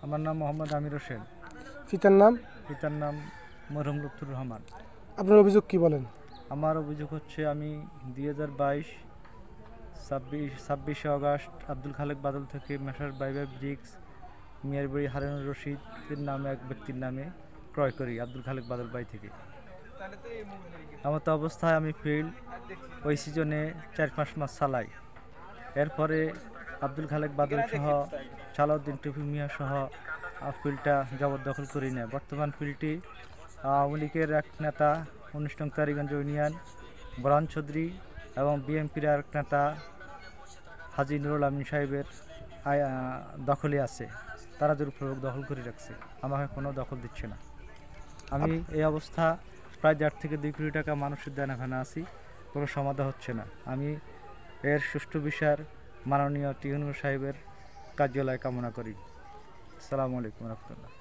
আমার নাম মোহাম্মদ আমির হোসেন। পিতার নাম? পিতার নাম মরহুম লুৎফুর রহমান। আপনার অভিযোগ কি বলেন? আমার অভিযোগ হচ্ছে আমি 2022 ছাব্বিশে আগস্ট আব্দুল খালেক বাদল থেকে মেসার বাইবা ব্রিক্স মিয়ারবাড়ি হারুনুর রশিদের নামে এক ব্যক্তির নামে ক্রয় করি আব্দুল খালেক বাদল বাই থেকে। এমত অবস্থায় আমি ফিল্ড ওই সিজনে 4-5 মাস চালাই। এরপরে আব্দুল খালেক বাদল সহ সালাউদ্দিন টুপি মিয়া সহ ফিল্ডটা জবরদখল করি নেয়। বর্তমান ফিল্ডটি আওয়ামী লীগের এক নেতা 19 নং তারিগঞ্জ ইউনিয়ন বরান চৌধুরী এবং বিএনপির এক নেতা হাজী নুরুল আমিন সাহেবের দখলে আছে। তারা জোরপূর্বক দখল করে রাখছে, আমাকে কোনো দখল দিচ্ছে না। আমি এই অবস্থা প্রায় 1.5 থেকে 2 কোটি টাকা মানুষের দেনাখানা আছি, কোনো সমাধান হচ্ছে না। আমি এর সুষ্ঠু বিচার মাননীয় টিউনর সাহেবের কার্যালয় কামনা করি। আসসালামু আলাইকুম রহমতুল্লাহ।